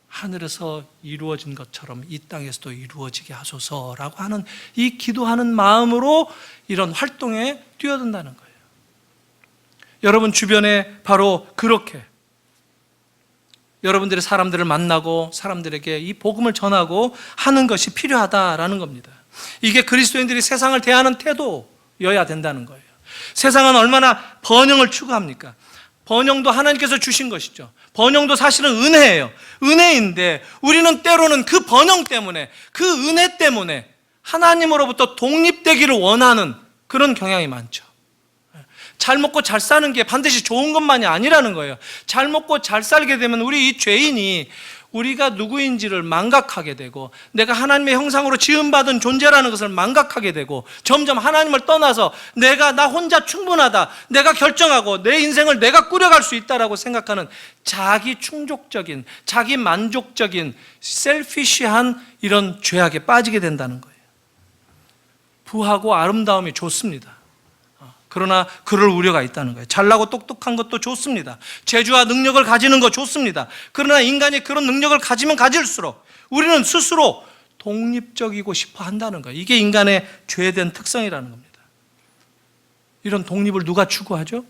하늘에서 이루어진 것처럼 이 땅에서도 이루어지게 하소서라고 하는 이 기도하는 마음으로 이런 활동에 뛰어든다는 거예요. 여러분 주변에 바로 그렇게 여러분들의 사람들을 만나고 사람들에게 이 복음을 전하고 하는 것이 필요하다라는 겁니다. 이게 그리스도인들이 세상을 대하는 태도여야 된다는 거예요. 세상은 얼마나 번영을 추구합니까? 번영도 하나님께서 주신 것이죠. 번영도 사실은 은혜예요. 은혜인데 우리는 때로는 그 번영 때문에, 그 은혜 때문에 하나님으로부터 독립되기를 원하는 그런 경향이 많죠. 잘 먹고 잘 사는 게 반드시 좋은 것만이 아니라는 거예요. 잘 먹고 잘 살게 되면 우리 이 죄인이 우리가 누구인지를 망각하게 되고, 내가 하나님의 형상으로 지음받은 존재라는 것을 망각하게 되고, 점점 하나님을 떠나서 나 혼자 충분하다, 내가 결정하고 내 인생을 내가 꾸려갈 수 있다라고 생각하는 자기 충족적인, 자기 만족적인 셀피시한 이런 죄악에 빠지게 된다는 거예요. 부하고 아름다움이 좋습니다. 그러나 그럴 우려가 있다는 거예요. 잘나고 똑똑한 것도 좋습니다. 재주와 능력을 가지는 거 좋습니다. 그러나 인간이 그런 능력을 가지면 가질수록 우리는 스스로 독립적이고 싶어 한다는 거예요. 이게 인간의 죄된 특성이라는 겁니다. 이런 독립을 누가 추구하죠?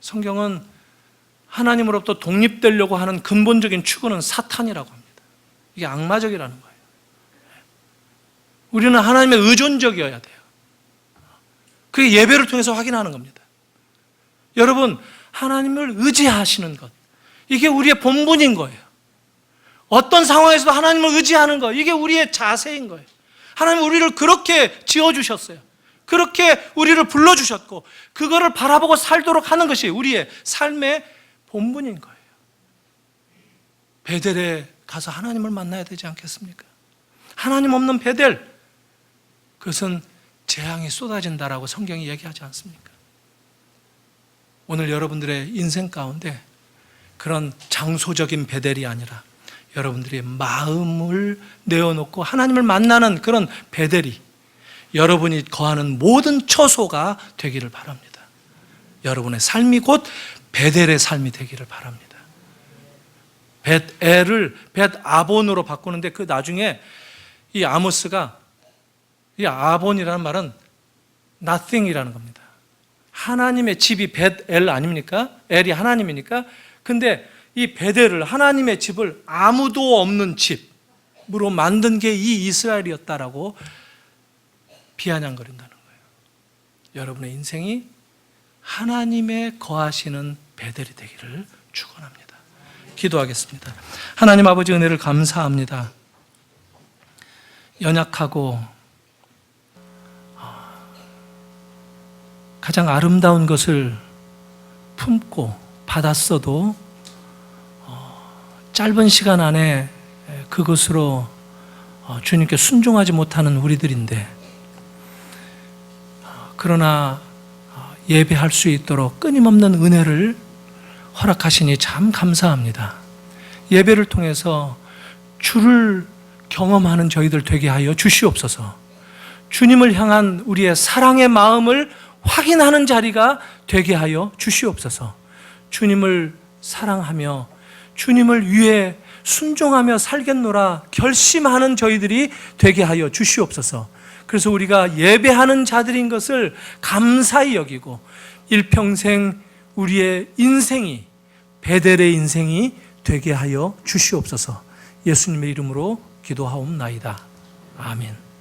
성경은 하나님으로부터 독립되려고 하는 근본적인 추구는 사탄이라고 합니다. 이게 악마적이라는 거예요. 우리는 하나님의 의존적이어야 돼요. 그게 예배를 통해서 확인하는 겁니다. 여러분, 하나님을 의지하시는 것, 이게 우리의 본분인 거예요. 어떤 상황에서도 하나님을 의지하는 것, 이게 우리의 자세인 거예요. 하나님은 우리를 그렇게 지어주셨어요. 그렇게 우리를 불러주셨고, 그거를 바라보고 살도록 하는 것이 우리의 삶의 본분인 거예요. 베델에 가서 하나님을 만나야 되지 않겠습니까? 하나님 없는 베델, 그것은 재앙이 쏟아진다라고 성경이 얘기하지 않습니까? 오늘 여러분들의 인생 가운데 그런 장소적인 베델이 아니라 여러분들의 마음을 내어놓고 하나님을 만나는 그런 베델이 여러분이 거하는 모든 처소가 되기를 바랍니다. 여러분의 삶이 곧 베델의 삶이 되기를 바랍니다. 벳엘을 벳아본으로 바꾸는데 그 나중에 이 아모스가, 이 아본이라는 말은 nothing이라는 겁니다. 하나님의 집이 벳엘 아닙니까? 엘이 하나님이니까. 근데 이 베델을, 하나님의 집을 아무도 없는 집으로 만든 게 이 이스라엘이었다라고 비아냥거린다는 거예요. 여러분의 인생이 하나님의 거하시는 베델이 되기를 축원합니다. 기도하겠습니다. 하나님 아버지, 은혜를 감사합니다. 연약하고 가장 아름다운 것을 품고 받았어도 짧은 시간 안에 그것으로 주님께 순종하지 못하는 우리들인데, 그러나 예배할 수 있도록 끊임없는 은혜를 허락하시니 참 감사합니다. 예배를 통해서 주를 경험하는 저희들 되게 하여 주시옵소서. 주님을 향한 우리의 사랑의 마음을 확인하는 자리가 되게 하여 주시옵소서. 주님을 사랑하며 주님을 위해 순종하며 살겠노라 결심하는 저희들이 되게 하여 주시옵소서. 그래서 우리가 예배하는 자들인 것을 감사히 여기고 일평생 우리의 인생이 베델의 인생이 되게 하여 주시옵소서. 예수님의 이름으로 기도하옵나이다. 아멘.